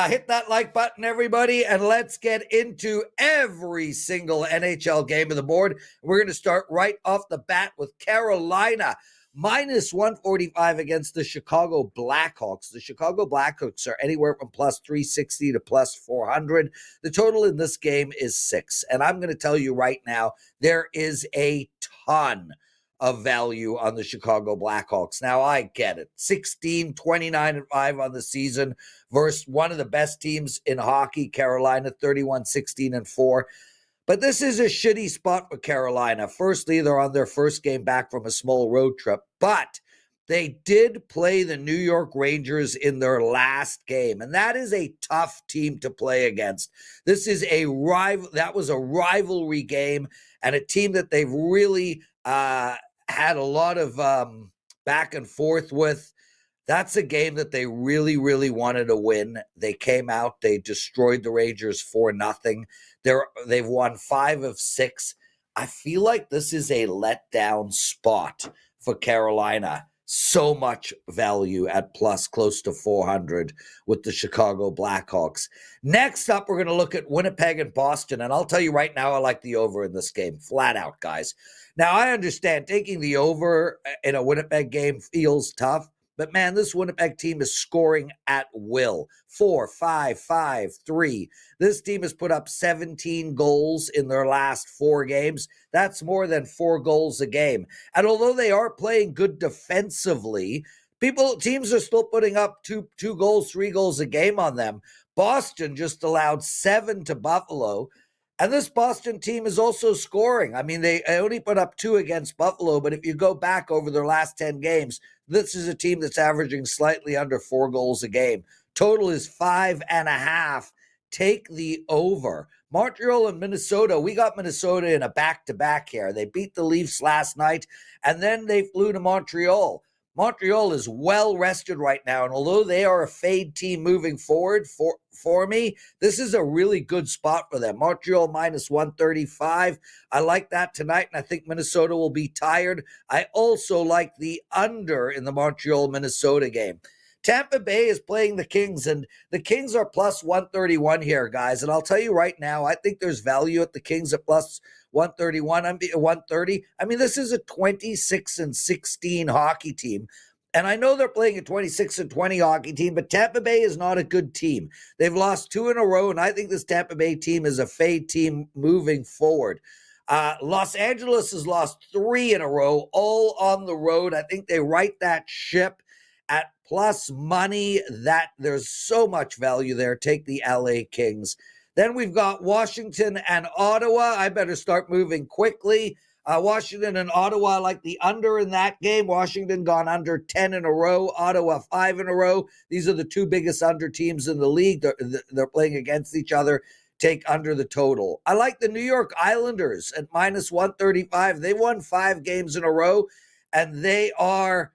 Hit that like button, everybody, and let's get into every single NHL game of the board. We're going to start right off the bat with Carolina. Minus 145 against the Chicago Blackhawks. The Chicago Blackhawks are anywhere from plus 360 to plus 400. The total in this game is 6. And I'm going to tell you right now, there is a ton of value on the Chicago Blackhawks. Now, I get it. 16, 29, and 5 on the season versus one of the best teams in hockey, Carolina, 31, 16, and 4. But this is a shitty spot for Carolina. Firstly, they're on their first game back from a small road trip, but they did play the New York Rangers in their last game, and that is a tough team to play against. This is that was a rivalry game, and a team that they've really had a lot of back and forth with. That's a game that they really, really wanted to win. They came out, they destroyed the Rangers 4-0. They've won 5 of 6. I feel like this is a letdown spot for Carolina. So much value at plus close to 400 with the Chicago Blackhawks. Next up, we're going to look at Winnipeg and Boston. And I'll tell you right now, I like the over in this game. Flat out, guys. Now, I understand taking the over in a Winnipeg game feels tough. But, man, this Winnipeg team is scoring at will. 4, 5, 5, 3. This team has put up 17 goals in their last 4 games. That's more than 4 goals a game. And although they are playing good defensively, teams are still putting up 2 goals, 3 goals a game on them. Boston just allowed 7 to Buffalo. And this Boston team is also scoring. I mean, they only put up 2 against Buffalo, but if you go back over their last 10 games, this is a team that's averaging slightly under 4 goals a game. Total is 5.5. Take the over. Montreal and Minnesota, we got Minnesota in a back-to-back here. They beat the Leafs last night, and then they flew to Montreal. Montreal is well rested right now, and although they are a fade team moving forward for me, this is a really good spot for them. Montreal minus 135. I like that tonight, and I think Minnesota will be tired. I also like the under in the Montreal-Minnesota game. Tampa Bay is playing the Kings, and the Kings are plus 131 here, guys. And I'll tell you right now, I think there's value at the Kings at plus 130. I mean, this is a 26-16 hockey team. And I know they're playing a 26-20 hockey team, but Tampa Bay is not a good team. They've lost 2 in a row, and I think this Tampa Bay team is a fade team moving forward. Los Angeles has lost 3 in a row, all on the road. I think they right that ship at plus money. That there's so much value there. Take the LA Kings. Then we've got Washington and Ottawa. I better start moving quickly. Washington and Ottawa, I like the under in that game. Washington gone under 10 in a row. Ottawa 5 in a row. These are the 2 biggest under teams in the league. They're playing against each other. Take under the total. I like the New York Islanders at minus 135. They won 5 games in a row, and they are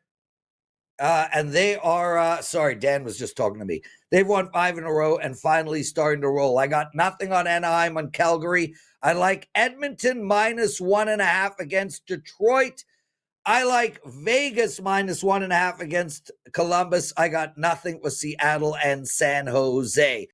sorry, Dan was just talking to me. They've won 5 in a row and finally starting to roll. I got nothing on Anaheim, on Calgary. I like Edmonton minus 1.5 against Detroit. I like Vegas minus 1.5 against Columbus. I got nothing with Seattle and San Jose.